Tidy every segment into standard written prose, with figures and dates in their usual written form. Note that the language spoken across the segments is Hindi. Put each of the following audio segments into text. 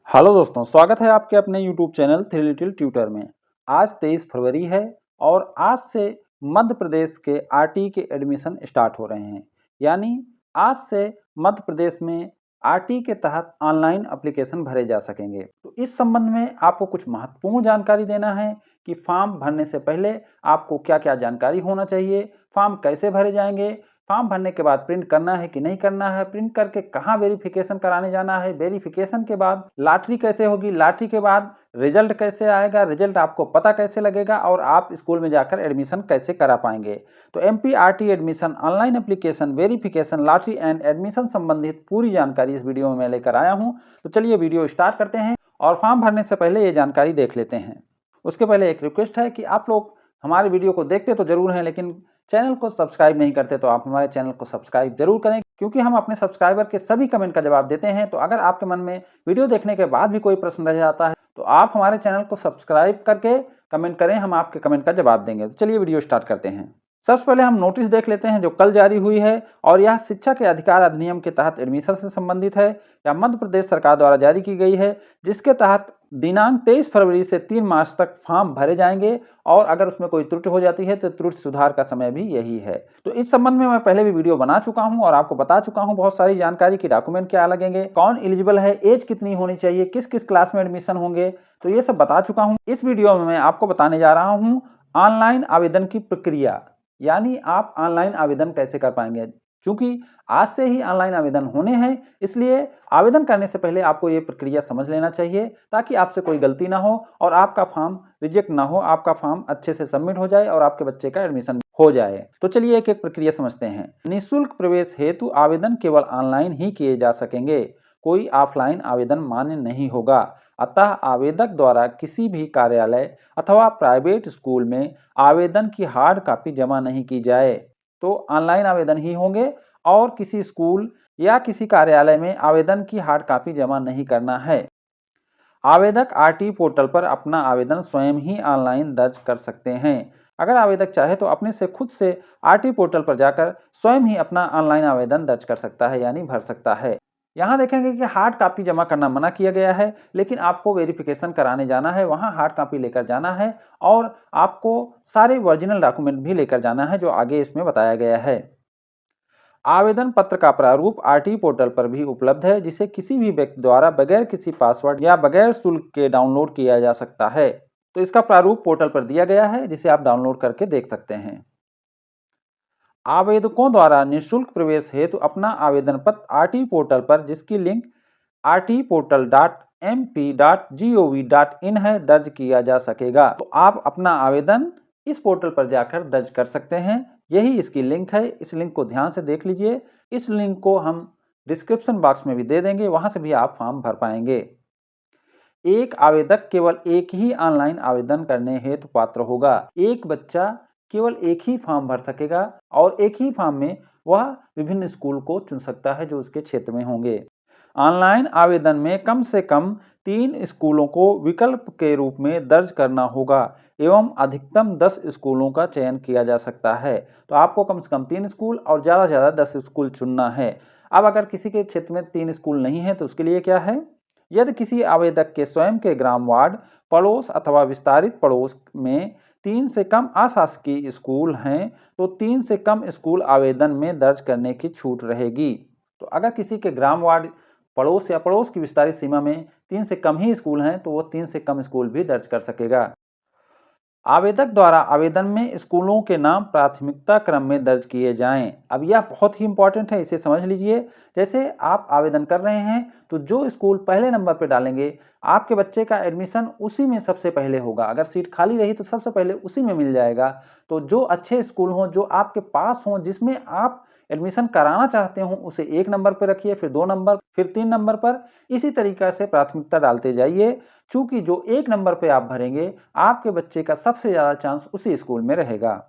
हेलो दोस्तों, स्वागत है आपके अपने YouTube channel three little tutor में। आज 23 फरवरी है और आज से मध्य प्रदेश के आरटी के एडमिशन स्टार्ट हो रहे हैं। यानी आज से मध्य प्रदेश में आरटी के तहत ऑनलाइन एप्लीकेशन भरे जा सकेंगे। तो इस संबंध में आपको कुछ महत्वपूर्ण जानकारी देना है कि फॉर्म भरने से पहले आपको क्या-क्या जानकारी होना चाहिए, फॉर्म कैसे भरे जाएंगे, फॉर्म भरने के बाद प्रिंट करना है कि नहीं करना है, प्रिंट करके कहाँ वेरिफिकेशन कराने जाना है, वेरिफिकेशन के बाद लॉटरी कैसे होगी, लॉटरी के बाद रिजल्ट कैसे आएगा, रिजल्ट आपको पता कैसे लगेगा और आप स्कूल में जाकर एडमिशन कैसे करा पाएंगे। तो MPRT admission online application, verification, lottery and admission संबंधित पूरी जानकारी इस वीडियो में मैं लेकर आया हूँ। तो चलिए वीडियो स्टार्ट करते हैं और फॉर्म भरने से पहले ये जानकारी देख लेते हैं। उसके पहले एक रिक्वेस्ट है कि आप लोग हमारे वीडियो को देखते तो जरूर हैं, लेकिन चैनल को सब्सक्राइब नहीं करते तो आप हमारे चैनल को सब्सक्राइब जरूर करें, क्योंकि हम अपने सब्सक्राइबर के सभी कमेंट का जवाब देते हैं। तो अगर आपके मन में वीडियो देखने के बाद भी कोई प्रश्न रह जाता है तो आप हमारे चैनल को सब्सक्राइब करके कमेंट करें, हम आपके कमेंट का जवाब देंगे। तो चलिए वीडियो स्टार्ट करते हैं। सबसे पहले हम नोटिस देख लेते हैं जो कल जारी हुई है और यह शिक्षा के अधिकार अधिनियम के तहत एडमिशन से संबंधित है। यह मध्य प्रदेश सरकार द्वारा जारी की गई है, जिसके तहत दिनांक 23 फरवरी से 3 मार्च तक फॉर्म भरे जाएंगे और अगर उसमें कोई त्रुटि हो जाती है तो त्रुटि सुधार का समय भी यही है। तो इस संबंध में मैं पहले भी वीडियो बना चुका हूं और आपको बता चुका हूं बहुत सारी जानकारी की डॉक्यूमेंट क्या लगेंगे, कौन एलिजिबल है, एज कितनी होनी चाहिए, किस किस क्लास में एडमिशन होंगे, तो ये सब बता चुका हूं। इस वीडियो में मैं आपको बताने जा रहा हूं ऑनलाइन आवेदन की प्रक्रिया, यानी आप ऑनलाइन आवेदन कैसे कर पाएंगे। चूंकि आज से ही ऑनलाइन आवेदन होने हैं, इसलिए आवेदन करने से पहले आपको ये प्रक्रिया समझ लेना चाहिए ताकि आपसे कोई गलती ना हो और आपका फॉर्म रिजेक्ट ना हो, आपका फॉर्म अच्छे से सबमिट हो जाए और आपके बच्चे का एडमिशन हो जाए। तो चलिए एक एक प्रक्रिया समझते हैं। निःशुल्क प्रवेश हेतु आवेदन केवल ऑनलाइन ही किए जा सकेंगे, कोई ऑफलाइन आवेदन मान्य नहीं होगा। अतः आवेदक द्वारा किसी भी कार्यालय अथवा प्राइवेट स्कूल में आवेदन की हार्ड कॉपी जमा नहीं की जाए। तो ऑनलाइन आवेदन ही होंगे और किसी स्कूल या किसी कार्यालय में आवेदन की हार्ड कॉपी जमा नहीं करना है। आवेदक आरटी पोर्टल पर अपना आवेदन स्वयं ही ऑनलाइन दर्ज कर सकते हैं। अगर आवेदक चाहे तो अपने से खुद से आरटी पोर्टल पर जाकर स्वयं ही अपना ऑनलाइन आवेदन दर्ज कर सकता है, यानी भर सकता है। यहाँ देखेंगे कि हार्ड कॉपी जमा करना मना किया गया है, लेकिन आपको वेरिफिकेशन कराने जाना है, वहाँ हार्ड कॉपी लेकर जाना है और आपको सारे ओरिजिनल डॉक्यूमेंट भी लेकर जाना है जो आगे इसमें बताया गया है। आवेदन पत्र का प्रारूप आरटी पोर्टल पर भी उपलब्ध है, जिसे किसी भी व्यक्ति द्वारा बगैर किसी पासवर्ड या बगैर शुल्क के डाउनलोड किया जा सकता है। तो इसका प्रारूप पोर्टल पर दिया गया है, जिसे आप डाउनलोड करके देख सकते हैं। आवेदकों द्वारा निःशुल्क प्रवेश हेतु अपना आवेदन पत्र आरटी पोर्टल पर, जिसकी लिंक rtportal.mp.gov.in है, दर्ज किया जा सकेगा। तो आप अपना आवेदन इस पोर्टल पर जाकर दर्ज कर सकते हैं। यही इसकी लिंक है, इस लिंक को ध्यान से देख लीजिए। इस लिंक को हम डिस्क्रिप्शन बॉक्स में भी दे देंगे, वहां से भी आप फॉर्म भर पाएंगे। एक आवेदक केवल एक ही ऑनलाइन आवेदन करने हेतु पात्र होगा। एक बच्चा केवल एक ही फॉर्म भर सकेगा और एक ही फॉर्म में वह विभिन्न स्कूल को चुन सकता है जो उसके क्षेत्र में होंगे। ऑनलाइन आवेदन में कम से कम 3 स्कूलों को विकल्प के रूप में दर्ज करना होगा एवं अधिकतम 10 स्कूलों का चयन किया जा सकता है। तो आपको कम से कम 3 स्कूल और ज़्यादा से ज़्यादा 10 स्कूल चुनना है। अब अगर किसी के क्षेत्र में 3 स्कूल नहीं है तो उसके लिए क्या है, यदि किसी आवेदक के स्वयं के ग्राम, वार्ड, पड़ोस अथवा विस्तारित पड़ोस में 3 से कम अशासकीय स्कूल हैं तो 3 से कम स्कूल आवेदन में दर्ज करने की छूट रहेगी। तो अगर किसी के ग्राम, वार्ड, पड़ोस या पड़ोस की विस्तारित सीमा में 3 से कम ही स्कूल हैं तो वो 3 से कम स्कूल भी दर्ज कर सकेगा। आवेदक द्वारा आवेदन में स्कूलों के नाम प्राथमिकता क्रम में दर्ज किए जाएं। अब यह बहुत ही इंपॉर्टेंट है, इसे समझ लीजिए। जैसे आप आवेदन कर रहे हैं तो जो स्कूल पहले नंबर पर डालेंगे, आपके बच्चे का एडमिशन उसी में सबसे पहले होगा। अगर सीट खाली रही तो सबसे पहले उसी में मिल जाएगा। तो जो अच्छे स्कूल हों, जो आपके पास हों, जिसमें आप एडमिशन कराना चाहते हो, उसे 1 नंबर पर रखिए, फिर 2 नंबर, फिर 3 नंबर पर। इसी तरीक़ा से प्राथमिकता डालते जाइए। चूंकि जो 1 नंबर पे आप भरेंगे, आपके बच्चे का सबसे ज़्यादा चांस उसी स्कूल में रहेगा।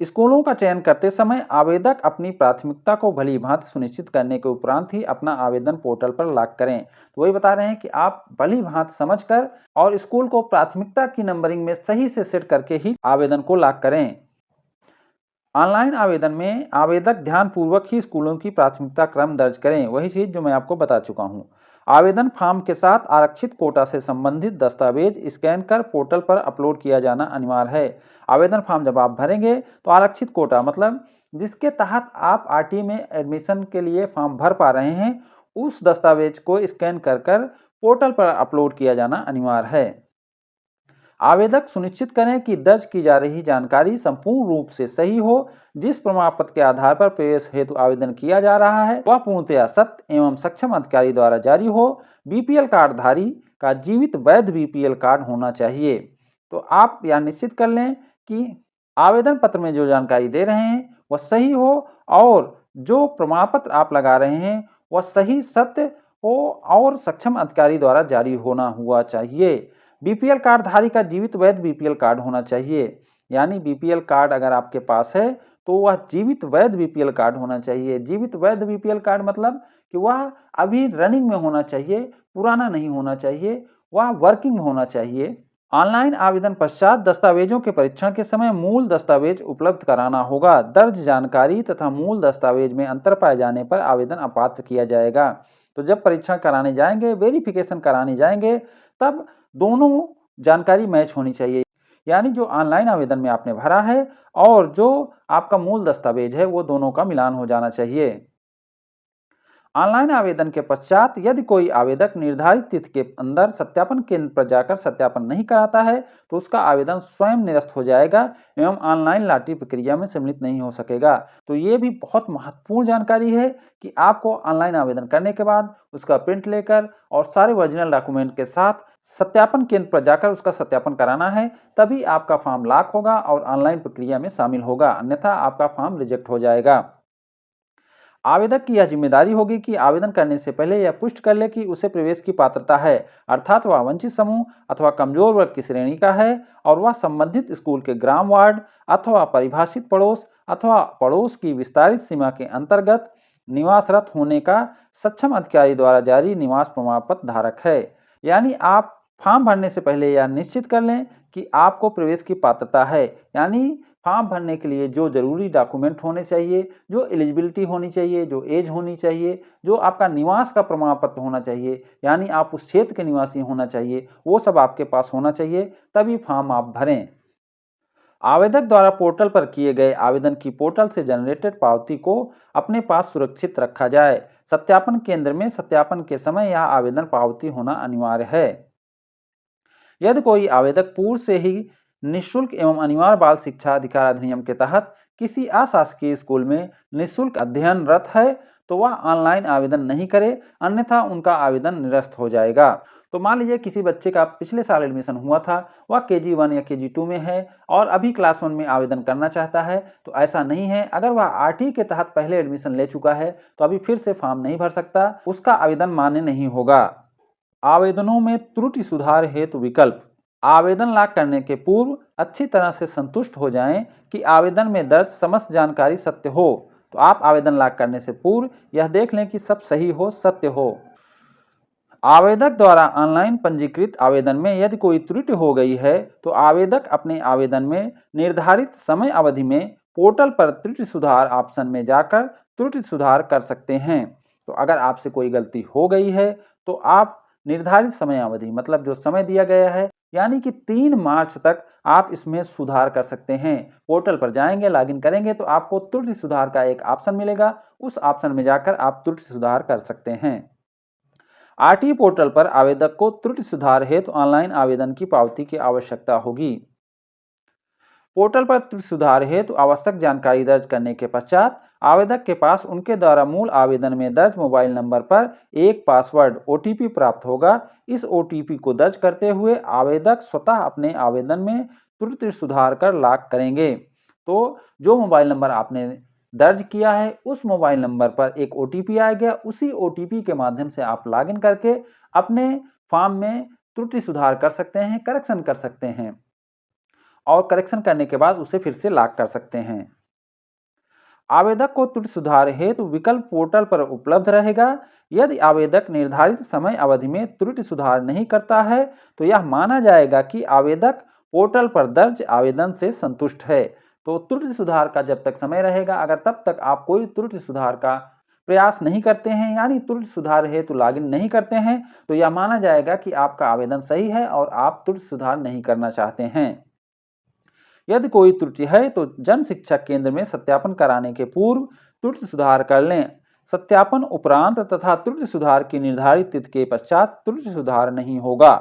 स्कूलों का चयन करते समय आवेदक अपनी प्राथमिकता को भली भांति सुनिश्चित करने के उपरांत ही अपना आवेदन पोर्टल पर लॉक करें। तो वही बता रहे हैं कि आप भली भांति समझकर और स्कूल को प्राथमिकता की नंबरिंग में सही से सेट करके ही आवेदन को लॉक करें। ऑनलाइन आवेदन में आवेदक ध्यानपूर्वक ही स्कूलों की प्राथमिकता क्रम दर्ज करें, वही चीज़ जो मैं आपको बता चुका हूँ। आवेदन फॉर्म के साथ आरक्षित कोटा से संबंधित दस्तावेज स्कैन कर पोर्टल पर अपलोड किया जाना अनिवार्य है। आवेदन फॉर्म जब आप भरेंगे तो आरक्षित कोटा मतलब जिसके तहत आप आरटी में एडमिशन के लिए फॉर्म भर पा रहे हैं, उस दस्तावेज को स्कैन कर पोर्टल पर अपलोड किया जाना अनिवार्य है। आवेदक सुनिश्चित करें कि दर्ज की जा रही जानकारी संपूर्ण रूप से सही हो। जिस प्रमाण पत्र के आधार पर प्रवेश हेतु आवेदन किया जा रहा है वह पूर्णतया सत्य एवं सक्षम अधिकारी द्वारा जारी हो। बीपीएल कार्डधारी का जीवित वैध बीपीएल कार्ड होना चाहिए। तो आप यह निश्चित कर लें कि आवेदन पत्र में जो जानकारी दे रहे हैं वह सही हो और जो प्रमाण पत्र आप लगा रहे हैं वह सही सत्य हो और सक्षम अधिकारी द्वारा जारी होना हुआ चाहिए। बीपीएल कार्डधारी का जीवित वैध बीपीएल कार्ड होना चाहिए। यानी बीपीएल कार्ड अगर आपके पास है तो वह जीवित वैध बीपीएल कार्ड होना चाहिए। जीवित वैध बीपीएल कार्ड मतलब कि वह अभी रनिंग में होना चाहिए, पुराना नहीं होना चाहिए, वह वर्किंग होना चाहिए। ऑनलाइन आवेदन पश्चात दस्तावेजों के परीक्षण के समय मूल दस्तावेज उपलब्ध कराना होगा। दर्ज जानकारी तथा मूल दस्तावेज में अंतर पाए जाने पर आवेदन अपात्र किया जाएगा। तो जब परीक्षण कराने जाएंगे, वेरिफिकेशन कराने जाएंगे, तब दोनों जानकारी मैच होनी चाहिए। यानी जो ऑनलाइन आवेदन में आपने भरा है और जो आपका मूल दस्तावेज है वो दोनों का मिलान हो जाना चाहिए। ऑनलाइन आवेदन के पश्चात यदि कोई आवेदक निर्धारित तिथि के अंदर सत्यापन केंद्र पर जाकर सत्यापन नहीं कराता है तो उसका आवेदन स्वयं निरस्त हो जाएगा एवं ऑनलाइन लॉटरी प्रक्रिया में सम्मिलित नहीं हो सकेगा। तो ये भी बहुत महत्वपूर्ण जानकारी है कि आपको ऑनलाइन आवेदन करने के बाद उसका प्रिंट लेकर और सारे ओरिजिनल डॉक्यूमेंट के साथ सत्यापन केंद्र पर जाकर उसका सत्यापन कराना है, तभी आपका फॉर्म लॉक होगा और ऑनलाइन प्रक्रिया में शामिल होगा, अन्यथा आपका फॉर्म रिजेक्ट हो जाएगा। आवेदक की यह जिम्मेदारी होगी कि आवेदन करने से पहले यह पुष्टि कर ले कि उसे प्रवेश की पात्रता है, अर्थात वह वंचित समूह अथवा कमजोर वर्ग की श्रेणी का है और वह संबंधित स्कूल के ग्राम वार्ड अथवा परिभाषित पड़ोस अथवा पड़ोस की विस्तारित सीमा के अंतर्गत निवासरत होने का सक्षम अधिकारी द्वारा जारी निवास प्रमाण पत्र धारक है। यानी आप फॉर्म भरने से पहले यह निश्चित कर लें कि आपको प्रवेश की पात्रता है। यानी फॉर्म भरने के लिए जो जरूरी डॉक्यूमेंट होने चाहिए, जो एलिजिबिलिटी होनी चाहिए, जो एज होनी चाहिए, जो आपका निवास का प्रमाण पत्र होना चाहिए, यानी आप उस क्षेत्र के निवासी होना चाहिए, वो सब आपके पास होना चाहिए, तभी फॉर्म आप भरें। आवेदक द्वारा पोर्टल पर किए गए आवेदन की पोर्टल से जनरेटेड पावती को अपने पास सुरक्षित रखा जाए। सत्यापन केंद्र में सत्यापन के समय यह आवेदन पावती होना अनिवार्य है। यदि कोई आवेदक पूर्व से ही निःशुल्क एवं अनिवार्य बाल शिक्षा अधिकार अधिनियम के तहत किसी अशासकीय स्कूल में निःशुल्क अध्ययनरत है तो वह ऑनलाइन आवेदन नहीं करे, अन्यथा उनका आवेदन निरस्त हो जाएगा। तो मान लीजिए किसी बच्चे का पिछले साल एडमिशन हुआ था, वह केजी 1 या केजी 2 में है और अभी क्लास 1 में आवेदन करना चाहता है, तो ऐसा नहीं है। अगर वह आरटी के तहत पहले एडमिशन ले चुका है तो अभी फिर से फॉर्म नहीं भर सकता, उसका आवेदन मान्य नहीं होगा। आवेदनों में त्रुटि सुधार हेतु विकल्प। आवेदन लॉक करने के पूर्व अच्छी तरह से संतुष्ट हो जाएं कि आवेदन में दर्ज समस्त जानकारी सत्य हो। तो आप आवेदन लॉक करने से पूर्व यह देख लें कि सब सही हो, सत्य हो। आवेदक द्वारा ऑनलाइन पंजीकृत आवेदन में यदि कोई त्रुटि हो गई है तो आवेदक अपने आवेदन में निर्धारित समय अवधि में पोर्टल पर त्रुटि सुधार ऑप्शन में जाकर त्रुटि सुधार कर सकते हैं। तो अगर आपसे कोई गलती हो गई है तो आप निर्धारित समय अवधि मतलब जो समय दिया गया है यानी कि 3 मार्च तक आप इसमें सुधार कर सकते हैं। पोर्टल पर जाएंगे, लॉगिन करेंगे तो आपको त्रुटि सुधार का एक ऑप्शन मिलेगा, उस ऑप्शन में जाकर आप त्रुटि सुधार कर सकते हैं। आरटी पोर्टल पर आवेदक को त्रुटि सुधार हेतु ऑनलाइन आवेदन की पावती की आवश्यकता होगी। पोर्टल पर त्रुटि सुधार हेतु आवश्यक जानकारी दर्ज करने के पश्चात आवेदक के पास उनके द्वारा मूल आवेदन में दर्ज मोबाइल नंबर पर एक पासवर्ड ओटीपी प्राप्त होगा। इस ओटीपी को दर्ज करते हुए आवेदक स्वतः अपने आवेदन में त्रुटि सुधार कर लॉक करेंगे। तो जो मोबाइल नंबर आपने दर्ज किया है उस मोबाइल नंबर पर एक ओटीपी आएगा, उसी ओटीपी के माध्यम से आप लॉगिन करके अपने फॉर्म में त्रुटि सुधार कर सकते हैं, करेक्शन कर सकते हैं और करेक्शन करने के बाद उसे फिर से लॉक कर सकते हैं। आवेदक को त्रुटि सुधार हेतु विकल्प पोर्टल पर उपलब्ध रहेगा। यदि आवेदक निर्धारित समय अवधि में त्रुटि सुधार नहीं करता है तो यह माना जाएगा कि आवेदक पोर्टल पर दर्ज आवेदन से संतुष्ट है। तो त्रुटि सुधार का जब तक समय रहेगा, अगर तब तक आप कोई त्रुटि सुधार का प्रयास नहीं करते हैं यानी त्रुटि सुधार हेतु लॉगिन नहीं करते हैं, तो यह माना जाएगा कि आपका आवेदन सही है और आप त्रुटि सुधार नहीं करना चाहते हैं। यदि कोई त्रुटि है तो जन शिक्षा केंद्र में सत्यापन कराने के पूर्व त्रुटि सुधार कर लें। सत्यापन उपरांत तथा त्रुटि सुधार की निर्धारित तिथि के पश्चात त्रुटि सुधार नहीं होगा।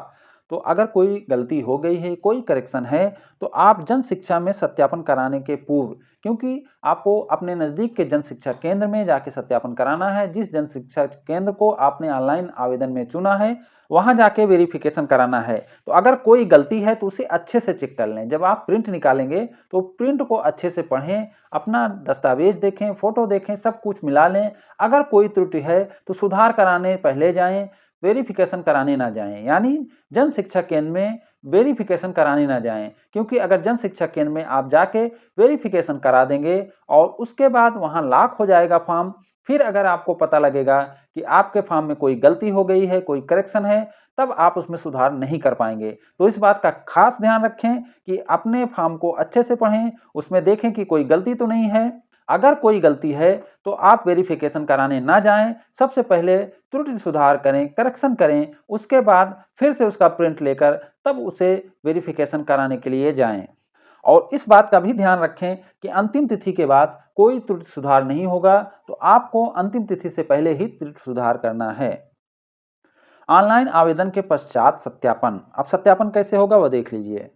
तो अगर कोई गलती हो गई है, कोई करेक्शन है, तो आप जन शिक्षा में सत्यापन कराने के पूर्व, क्योंकि आपको अपने नज़दीक के जन शिक्षा केंद्र में जाके सत्यापन कराना है। जिस जन शिक्षा केंद्र को आपने ऑनलाइन आवेदन में चुना है, वहां जाके वेरिफिकेशन कराना है। तो अगर कोई गलती है तो उसे अच्छे से चेक कर लें। जब आप प्रिंट निकालेंगे तो प्रिंट को अच्छे से पढ़ें, अपना दस्तावेज देखें, फोटो देखें, सब कुछ मिला लें। अगर कोई त्रुटि है तो सुधार कराने पहले जाएं, वेरिफिकेशन कराने ना जाएं। यानी जन शिक्षा केंद्र में वेरिफिकेशन कराने ना जाएं, क्योंकि अगर जन शिक्षा केंद्र में आप जाके वेरिफिकेशन करा देंगे और उसके बाद वहां लॉक हो जाएगा फॉर्म, फिर अगर आपको पता लगेगा कि आपके फॉर्म में कोई गलती हो गई है, कोई करेक्शन है, तब आप उसमें सुधार नहीं कर पाएंगे। तो इस बात का खास ध्यान रखें कि अपने फॉर्म को अच्छे से पढ़ें, उसमें देखें कि कोई गलती तो नहीं है। अगर कोई गलती है तो आप वेरिफिकेशन कराने ना जाएं, सबसे पहले त्रुटि सुधार करें, करेक्शन करें, उसके बाद फिर से उसका प्रिंट लेकर तब उसे वेरिफिकेशन कराने के लिए जाएं। और इस बात का भी ध्यान रखें कि अंतिम तिथि के बाद कोई त्रुटि सुधार नहीं होगा, तो आपको अंतिम तिथि से पहले ही त्रुटि सुधार करना है। ऑनलाइन आवेदन के पश्चात सत्यापन। अब सत्यापन कैसे होगा वह देख लीजिए।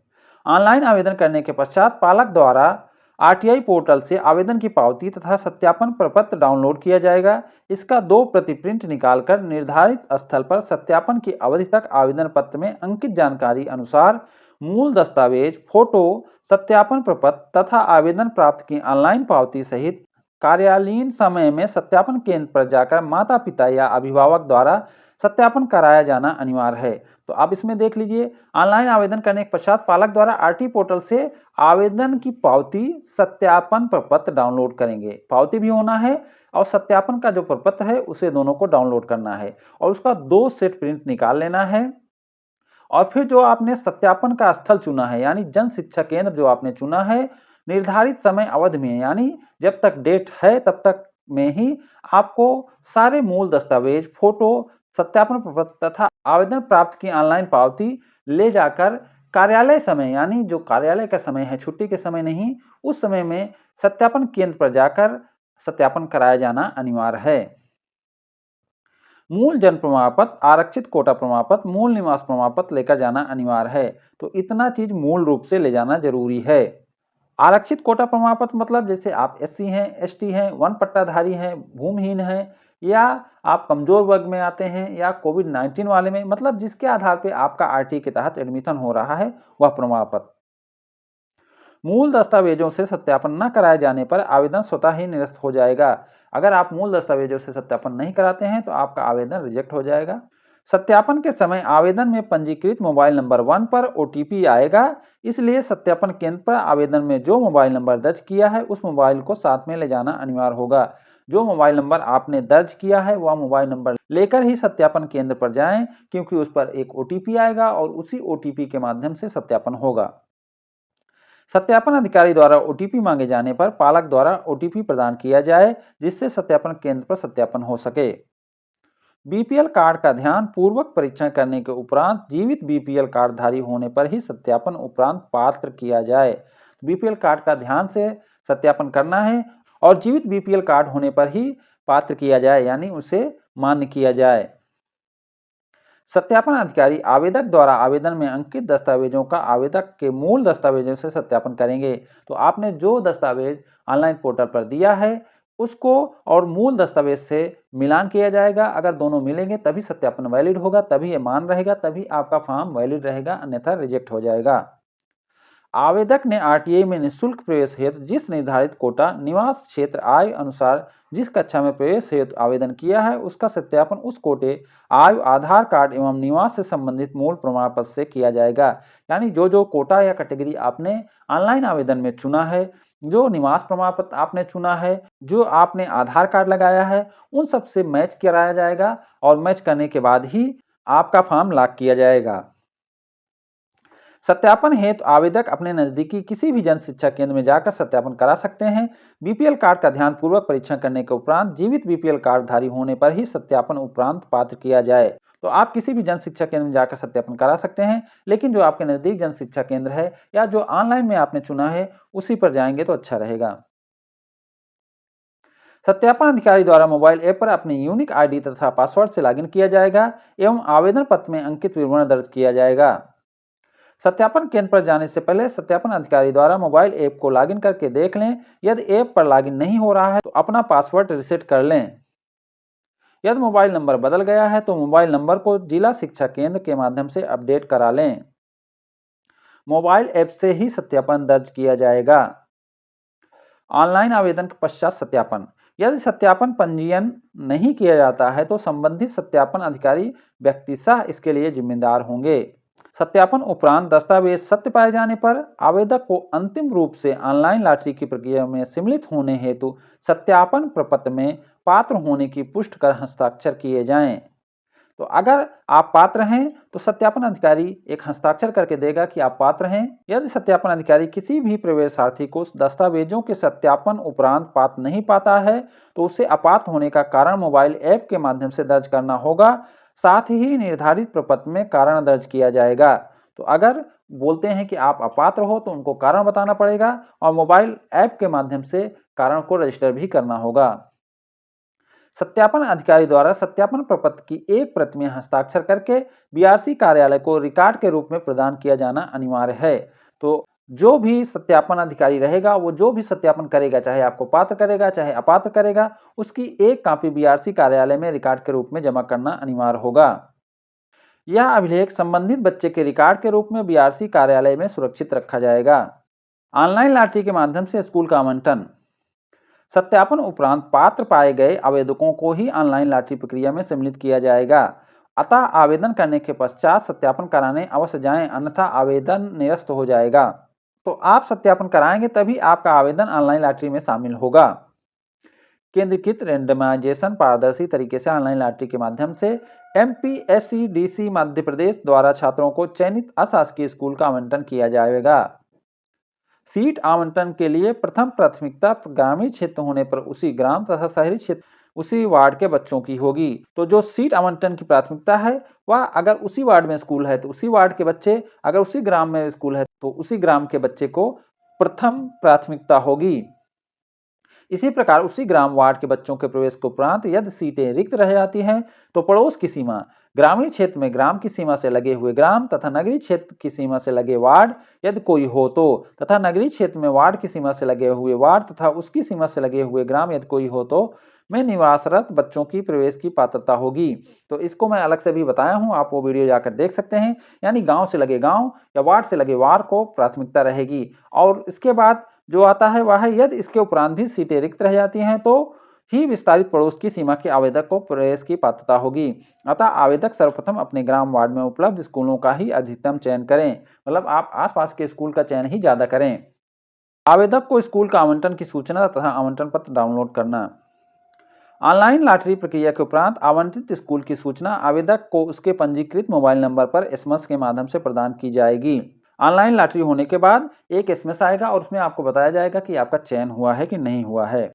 ऑनलाइन आवेदन करने के पश्चात पालक द्वारा आरटीआई पोर्टल से आवेदन की पावती तथा सत्यापन प्रपत्र डाउनलोड किया जाएगा। इसका 2 प्रति प्रिंट निकालकर निर्धारित स्थल पर सत्यापन की अवधि तक आवेदन पत्र में अंकित जानकारी अनुसार मूल दस्तावेज, फोटो, सत्यापन प्रपत्र तथा आवेदन प्राप्त की ऑनलाइन पावती सहित कार्यालयीन समय में सत्यापन केंद्र पर जाकर माता पिता या अभिभावक द्वारा सत्यापन कराया जाना अनिवार्य है। तो आप इसमें देख लीजिए, ऑनलाइन आवेदन करने के पश्चात पालक द्वारा आरटी पोर्टल से आवेदन की पावती, सत्यापन प्रपत्र डाउनलोड करेंगे। पावती भी होना है और सत्यापन का जो प्रपत्र है उसे दोनों को डाउनलोड करना है और उसका 2 सेट प्रिंट निकाल लेना है। और फिर जो आपने सत्यापन का स्थल चुना है यानी जन शिक्षा केंद्र जो आपने चुना है, निर्धारित समय अवधि में यानी जब तक डेट है तब तक में ही आपको सारे मूल दस्तावेज, फोटो, सत्यापन प्रपत्र तथा आवेदन प्राप्त की ऑनलाइन पावती ले जाकर कार्यालय समय यानी जो कार्यालय का समय है, छुट्टी के समय नहीं, उस समय में सत्यापन केंद्र पर जाकर सत्यापन कराया जाना अनिवार्य है। मूल जन्म प्रमाण पत्र, आरक्षित कोटा प्रमाण पत्र, मूल निवास प्रमाण पत्र लेकर जाना अनिवार्य है। तो इतना चीज मूल रूप से ले जाना जरूरी है। आरक्षित कोटा प्रमाण पत्र मतलब जैसे आप एससी हैं, एसटी हैं, वन पट्टाधारी हैं, भूमिहीन हैं, या आप कमजोर वर्ग में आते हैं, या कोविड-19 वाले में, मतलब जिसके आधार पर आपका आरटी के तहत एडमिशन हो रहा है वह प्रमाण पत्र। मूल दस्तावेजों से सत्यापन न कराए जाने पर आवेदन स्वतः ही निरस्त हो जाएगा। अगर आप मूल दस्तावेजों से सत्यापन नहीं कराते हैं तो आपका आवेदन रिजेक्ट हो जाएगा। सत्यापन के समय आवेदन में पंजीकृत मोबाइल नंबर 1 पर ओटीपी आएगा, इसलिए सत्यापन केंद्र पर आवेदन में जो मोबाइल नंबर दर्ज किया है उस मोबाइल को साथ में ले जाना अनिवार्य होगा। जो मोबाइल नंबर आपने दर्ज किया है वह मोबाइल नंबर लेकर ही सत्यापन केंद्र पर जाएं, क्योंकि उस पर एक ओटीपी आएगा और उसी ओटीपी के माध्यम से सत्यापन होगा। सत्यापन अधिकारी द्वारा ओटीपी मांगे जाने पर पालक द्वारा ओटीपी प्रदान किया जाए, जिससे सत्यापन केंद्र पर सत्यापन हो सके। बीपीएल कार्ड का ध्यान पूर्वक परीक्षण करने के उपरांत जीवित बीपीएल कार्डधारी होने पर ही सत्यापन उपरांत पात्र किया जाए। बीपीएल कार्ड का ध्यान से सत्यापन करना है और जीवित बीपीएल कार्ड होने पर ही पात्र किया जाए, यानी उसे मान्य किया जाए। सत्यापन अधिकारी आवेदक द्वारा आवेदन में अंकित दस्तावेजों का आवेदक के मूल दस्तावेजों से सत्यापन करेंगे। तो आपने जो दस्तावेज ऑनलाइन पोर्टल पर दिया है उसको और मूल दस्तावेज से मिलान किया जाएगा। अगर दोनों मिलेंगे तभी सत्यापन वैलिड होगा, तभी ये मान रहेगा, तभी आपका फॉर्म वैलिड रहेगा, अन्यथा रिजेक्ट हो जाएगा। आवेदक ने आरटीआई में निःशुल्क प्रवेश हेतु जिस निर्धारित कोटा, निवास क्षेत्र, आयु अनुसार जिस कक्षा में प्रवेश हेतु आवेदन किया है उसका सत्यापन उस कोटे, आयु, आधार कार्ड एवं निवास से संबंधित मूल प्रमाण पत्र से किया जाएगा। यानी जो कोटा या कैटेगरी आपने ऑनलाइन आवेदन में चुना है, जो निवास प्रमाण पत्र आपने चुना है, जो आपने आधार कार्ड लगाया है, उन सब से मैच कराया जाएगा और मैच करने के बाद ही आपका फॉर्म लॉक किया जाएगा। सत्यापन हेतु आवेदक अपने नजदीकी किसी भी जन शिक्षा केंद्र में जाकर सत्यापन करा सकते हैं। बीपीएल कार्ड का ध्यानपूर्वक परीक्षण करने के उपरांत जीवित बीपीएल कार्डधारी होने पर ही सत्यापन उपरांत पात्र किया जाए। तो आप किसी भी जन शिक्षा केंद्र में जाकर सत्यापन करा सकते हैं, लेकिन जो आपके नजदीक जन शिक्षा केंद्र है या जो ऑनलाइन में आपने चुना है उसी पर जाएंगे तो अच्छा रहेगा। सत्यापन अधिकारी द्वारा मोबाइल ऐप पर अपने यूनिक आईडी तथा पासवर्ड से लॉगिन किया जाएगा एवं आवेदन पत्र में अंकित विवरण दर्ज किया जाएगा। सत्यापन केंद्र पर जाने से पहले सत्यापन अधिकारी द्वारा मोबाइल ऐप को लॉगिन करके देख लें। यदि ऐप पर लॉगिन नहीं हो रहा है तो अपना पासवर्ड रिसेट कर लें। यदि मोबाइल नंबर बदल गया है तो मोबाइल नंबर को जिला शिक्षा केंद्र के माध्यम से अपडेट करा लें। मोबाइल ऐप से ही सत्यापन दर्ज किया जाएगा। ऑनलाइन आवेदन के पश्चात सत्यापन। यदि सत्यापन पंजीयन नहीं किया जाता है तो संबंधित सत्यापन अधिकारी व्यक्तिशः इसके लिए जिम्मेदार होंगे। सत्यापन उपरांत दस्तावेज सत्य पाए जाने पर आवेदक को अंतिम रूप से ऑनलाइन लॉटरी की प्रक्रिया में सम्मिलित होने हेतु सत्यापन प्रपत्र में पात्र होने की पुष्टि कर हस्ताक्षर किए जाएं। तो अगर आप पात्र हैं तो सत्यापन अधिकारी एक हस्ताक्षर करके देगा कि आप पात्र हैं। यदि सत्यापन अधिकारी किसी भी प्रवेशार्थी को दस्तावेजों के सत्यापन उपरांत पात्र नहीं पाता है तो उसे अपात्र होने का कारण मोबाइल ऐप के माध्यम से दर्ज करना होगा। साथ ही निर्धारित प्रपत्र में कारण दर्ज किया जाएगा। तो अगर बोलते हैं कि आप अपात्र हो तो उनको कारण बताना पड़ेगा और मोबाइल ऐप के माध्यम से कारण को रजिस्टर भी करना होगा। सत्यापन अधिकारी द्वारा सत्यापन प्रपत्र की एक प्रति में हस्ताक्षर करके बीआरसी कार्यालय को रिकॉर्ड के रूप में प्रदान किया जाना अनिवार्य है। तो जो भी सत्यापन अधिकारी रहेगा वो जो भी सत्यापन करेगा, चाहे आपको पात्र करेगा चाहे अपात्र करेगा, उसकी एक कॉपी बीआरसी कार्यालय में रिकॉर्ड के रूप में जमा करना अनिवार्य होगा। यह अभिलेख संबंधित बच्चे के रिकॉर्ड के रूप में बीआरसी कार्यालय में सुरक्षित रखा जाएगा। ऑनलाइन लॉटरी के माध्यम से स्कूल का आवंटन। सत्यापन उपरांत पात्र पाए गए आवेदकों को ही ऑनलाइन लॉटरी प्रक्रिया में सम्मिलित किया जाएगा। अतः आवेदन करने के पश्चात सत्यापन कराने अवश्य जाएं, अन्यथा आवेदन निरस्त हो जाएगा। तो आप सत्यापन कराएंगे तभी आपका आवेदन ऑनलाइन लॉटरी में शामिल होगा। केंद्रीकृत रैंडमाइजेशन पारदर्शी तरीके से ऑनलाइन लॉटरी के माध्यम से एमपीएससीडीसी मध्य प्रदेश द्वारा छात्रों को चयनित अशासकीय स्कूल का आवंटन किया जाएगा। सीट आवंटन के लिए प्रथम प्राथमिकता ग्रामीण क्षेत्र होने पर उसी ग्राम तथा शहरी क्षेत्र उसी वार्ड के बच्चों की होगी। तो जो सीट आवंटन की प्राथमिकता है वह अगर उसी वार्ड में स्कूल है तो उसी वार्ड के बच्चे, अगर उसी ग्राम में स्कूल है तो उसी ग्राम के बच्चे को प्रथम प्राथमिकता होगी। इसी प्रकार उसी ग्राम वार्ड के बच्चों के प्रवेश के उपरांत यदि सीटें रिक्त रह जाती हैं तो पड़ोस की सीमा, ग्रामीण क्षेत्र में ग्राम की सीमा से लगे हुए ग्राम तथा नगरीय क्षेत्र की सीमा से लगे वार्ड यदि कोई हो तो, तथा नगरीय क्षेत्र में वार्ड की सीमा से लगे हुए वार्ड तथा उसकी सीमा से लगे हुए ग्राम यदि कोई हो तो में निवासरत बच्चों की प्रवेश की पात्रता होगी। तो इसको मैं अलग से भी बताया हूँ, आप वो वीडियो जाकर देख सकते हैं। यानी गांव से लगे गांव या वार्ड से लगे वार्ड को प्राथमिकता रहेगी। और इसके बाद जो आता है वह है यदि इसके उपरांत भी सीटें रिक्त रह जाती हैं तो ही विस्तारित पड़ोस की सीमा के आवेदक को प्रवेश की पात्रता होगी। अतः आवेदक सर्वप्रथम अपने ग्राम वार्ड में उपलब्ध स्कूलों का ही अधिकतम चयन करें, मतलब आप आसपास के स्कूल का चयन ही ज्यादा करें। आवेदक को स्कूल का आवंटन की सूचना तथा आवंटन पत्र डाउनलोड करना। ऑनलाइन लॉटरी प्रक्रिया के उपरांत आवंटित स्कूल की सूचना आवेदक को उसके पंजीकृत मोबाइल नंबर पर एसएमएस के माध्यम से प्रदान की जाएगी। ऑनलाइन लॉटरी होने के बाद एक एसएमएस आएगा और उसमें आपको बताया जाएगा कि आपका चयन हुआ है कि नहीं हुआ है।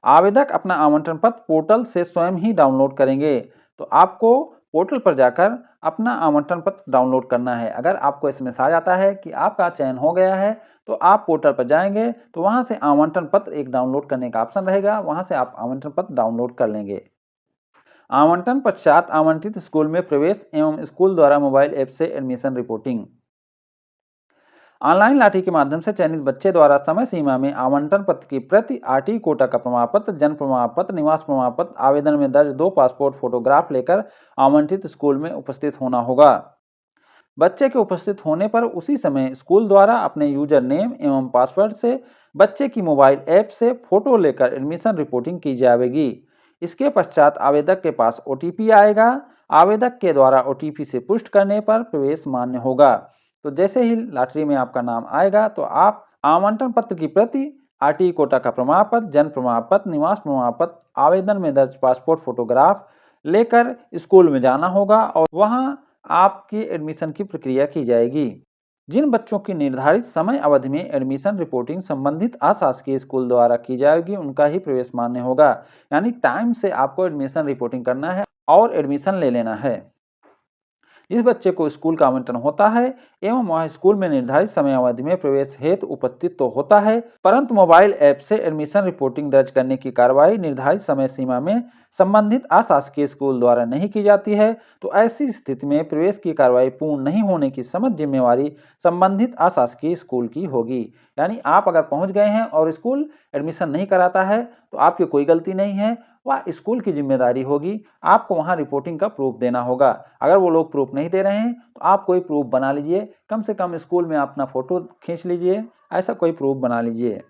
आवेदक अपना आवंटन पत्र पोर्टल से स्वयं ही डाउनलोड करेंगे। तो आपको पोर्टल पर जाकर अपना आवंटन पत्र डाउनलोड करना है। अगर आपको एसएमएस आ जाता है कि आपका चयन हो गया है तो आप पोर्टल पर जाएंगे तो वहां से आवंटन पत्र एक डाउनलोड करने का ऑप्शन रहेगा, वहां से आप आवंटन पत्र डाउनलोड कर लेंगे। आवंटन पश्चात आवंटित स्कूल में प्रवेश एवं स्कूल द्वारा मोबाइल ऐप से एडमिशन रिपोर्टिंग। ऑनलाइन लॉटरी के माध्यम से चयनित बच्चे द्वारा समय सीमा में आवंटन पत्र की प्रति, आरटी कोटा का प्रमाण पत्र, जन्म प्रमाण पत्र, निवास प्रमाण पत्र, आवेदन में दर्ज 2 पासपोर्ट फोटोग्राफ लेकर आवंटित स्कूल में उपस्थित होना होगा। बच्चे के उपस्थित होने पर उसी समय स्कूल द्वारा अपने यूजर नेम एवं पासवर्ड से बच्चे की मोबाइल ऐप से फोटो लेकर एडमिशन रिपोर्टिंग की जाएगी। इसके पश्चात आवेदक के पास ओटीपी आएगा। आवेदक के द्वारा ओटीपी से पुष्ट करने पर प्रवेश मान्य होगा। तो जैसे ही लॉटरी में आपका नाम आएगा तो आप आवंटन पत्र की प्रति, आरटी कोटा का प्रमाण पत्र, जन्म प्रमाण पत्र, निवास प्रमाण पत्र, आवेदन में दर्ज पासपोर्ट फोटोग्राफ लेकर स्कूल में जाना होगा और वहां आपकी एडमिशन की प्रक्रिया की जाएगी। जिन बच्चों की निर्धारित समय अवधि में एडमिशन रिपोर्टिंग संबंधित अशासकीय स्कूल द्वारा की जाएगी उनका ही प्रवेश मान्य होगा। यानी टाइम से आपको एडमिशन रिपोर्टिंग करना है और एडमिशन ले लेना है। जिस बच्चे को स्कूल का आवंटन होता है एवं वह स्कूल में निर्धारित समय अवधि में प्रवेश हेतु उपस्थित तो होता है, परंतु मोबाइल ऐप से एडमिशन रिपोर्टिंग दर्ज करने की कार्रवाई निर्धारित समय सीमा में संबंधित अशासकीय स्कूल द्वारा नहीं की जाती है, तो ऐसी स्थिति में प्रवेश की कार्रवाई पूर्ण नहीं होने की समस्त जिम्मेवारी संबंधित अशासकीय स्कूल की होगी। यानी आप अगर पहुंच गए हैं और स्कूल एडमिशन नहीं कराता है तो आपकी कोई गलती नहीं है, वह स्कूल की जिम्मेदारी होगी। आपको वहां रिपोर्टिंग का प्रूफ देना होगा। अगर वो लोग प्रूफ नहीं दे रहे हैं तो आप कोई प्रूफ बना लीजिए, कम से कम स्कूल में अपना फोटो खींच लीजिए, ऐसा कोई प्रूफ बना लीजिए।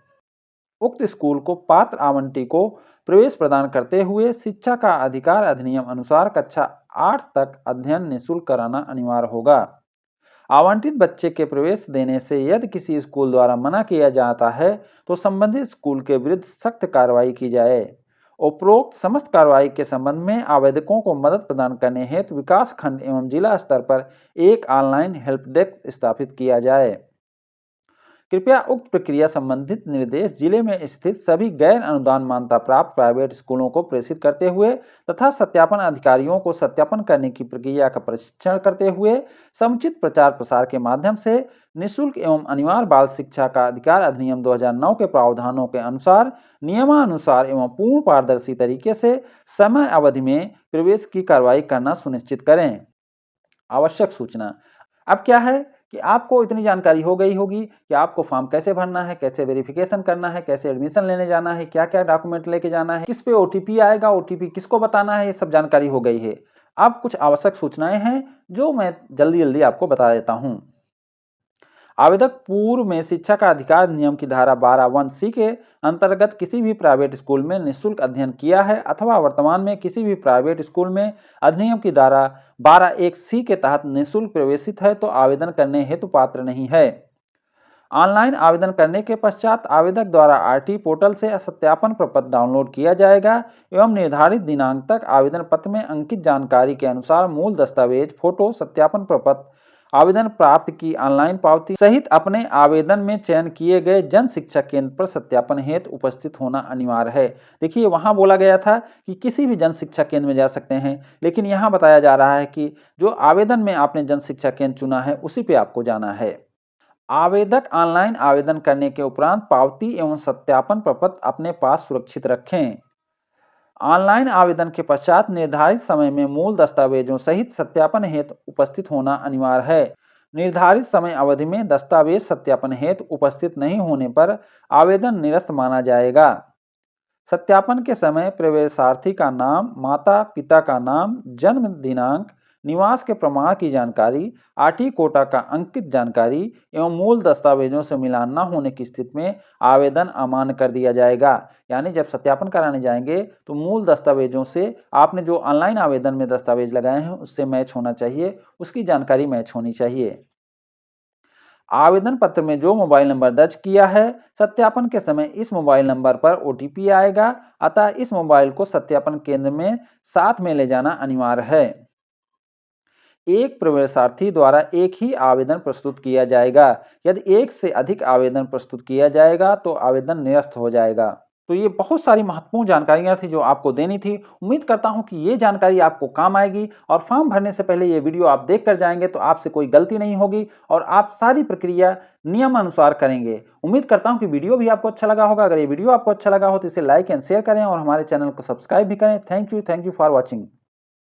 उक्त स्कूल को पात्र आवंटी को प्रवेश प्रदान करते हुए शिक्षा का अधिकार अधिनियम अनुसार कक्षा 8 तक अध्ययन निःशुल्क कराना अनिवार्य होगा। आवंटित बच्चे के प्रवेश देने से यदि किसी स्कूल द्वारा मना किया जाता है तो संबंधित स्कूल के विरुद्ध सख्त कार्रवाई की जाए। उपरोक्त समस्त कार्रवाई के संबंध में आवेदकों को मदद प्रदान करने हेतु विकास खंड एवं जिला स्तर पर एक ऑनलाइन हेल्प डेस्क स्थापित किया जाए। कृपया उक्त प्रक्रिया संबंधित निर्देश जिले में स्थित सभी गैर अनुदान मान्यता प्राप्त प्राइवेट स्कूलों को प्रेषित करते हुए तथा सत्यापन अधिकारियों को सत्यापन करने की प्रक्रिया का प्रशिक्षण करते हुए समुचित प्रचार प्रसार के माध्यम से निःशुल्क एवं अनिवार्य बाल शिक्षा का अधिकार अधिनियम 2009 के प्रावधानों के अनुसार नियमानुसार एवं पूर्ण पारदर्शी तरीके से समय अवधि में प्रवेश की कार्रवाई करना सुनिश्चित करें। आवश्यक सूचना। अब क्या है कि आपको इतनी जानकारी हो गई होगी कि आपको फॉर्म कैसे भरना है, कैसे वेरिफिकेशन करना है, कैसे एडमिशन लेने जाना है, क्या-क्या डॉक्यूमेंट लेके जाना है, किस पे ओटीपी आएगा, ओटीपी किसको बताना है, ये सब जानकारी हो गई है। अब कुछ आवश्यक सूचनाएं हैं जो मैं जल्दी-जल्दी आपको बता देता हूं। आवेदक पूर्व में शिक्षा का अधिकार नियम की धारा 12(1)(c) के अंतर्गत किसी भी प्राइवेट स्कूल में निःशुल्क अध्ययन किया है अथवा वर्तमान में किसी भी प्राइवेट स्कूल में अधिनियम की धारा 12(1)(c) के तहत निःशुल्क प्रवेशित है तो आवेदन करने हेतु पात्र नहीं है। ऑनलाइन आवेदन करने के पश्चात आवेदक द्वारा आरटी पोर्टल से सत्यापन प्रपत्र डाउनलोड किया जाएगा एवं निर्धारित दिनांक तक आवेदन पत्र में अंकित जानकारी के अनुसार मूल दस्तावेज, फोटो, सत्यापन प्रपत्र, आवेदन प्राप्त की ऑनलाइन पावती सहित अपने आवेदन में चयन किए गए जन शिक्षा केंद्र पर सत्यापन हेतु उपस्थित होना अनिवार्य है। देखिए वहां बोला गया था कि किसी भी जन शिक्षा केंद्र में जा सकते हैं, लेकिन यहां बताया जा रहा है कि जो आवेदन में आपने जन शिक्षा केंद्र चुना है उसी पे आपको जाना है। आवेदक ऑनलाइन आवेदन करने के उपरांत पावती एवं सत्यापन प्रपत्र अपने पास सुरक्षित रखें। ऑनलाइन आवेदन के पश्चात निर्धारित समय में मूल दस्तावेजों सहित सत्यापन हेतु उपस्थित होना अनिवार्य है। निर्धारित समय अवधि में दस्तावेज सत्यापन हेतु उपस्थित नहीं होने पर आवेदन निरस्त माना जाएगा। सत्यापन के समय प्रवेशार्थी का नाम, माता पिता का नाम, जन्म दिनांक, निवास के प्रमाण की जानकारी, आरटी कोटा का अंकित जानकारी एवं मूल दस्तावेजों से मिलान न होने की स्थिति में आवेदन अमान्य कर दिया जाएगा। यानी जब सत्यापन कराने जाएंगे तो मूल दस्तावेजों से आपने जो ऑनलाइन आवेदन में दस्तावेज लगाए हैं उससे मैच होना चाहिए, उसकी जानकारी मैच होनी चाहिए। आवेदन पत्र में जो मोबाइल नंबर दर्ज किया है सत्यापन के समय इस मोबाइल नंबर पर ओटीपी आएगा, अतः इस मोबाइल को सत्यापन केंद्र में साथ में ले जाना अनिवार्य है। एक प्रवेशार्थी द्वारा एक ही आवेदन प्रस्तुत किया जाएगा। यदि एक से अधिक आवेदन प्रस्तुत किया जाएगा तो आवेदन निरस्त हो जाएगा। तो ये बहुत सारी महत्वपूर्ण जानकारियां थी जो आपको देनी थी। उम्मीद करता हूं कि ये जानकारी आपको काम आएगी और फॉर्म भरने से पहले ये वीडियो आप देख कर जाएंगे तो आपसे कोई गलती नहीं होगी और आप सारी प्रक्रिया नियम अनुसार करेंगे। उम्मीद करता हूं कि वीडियो भी आपको अच्छा लगा होगा। अगर ये वीडियो आपको अच्छा लगा हो तो इसे लाइक एंड शेयर करें और हमारे चैनल को सब्सक्राइब भी करें। Thank you for watching.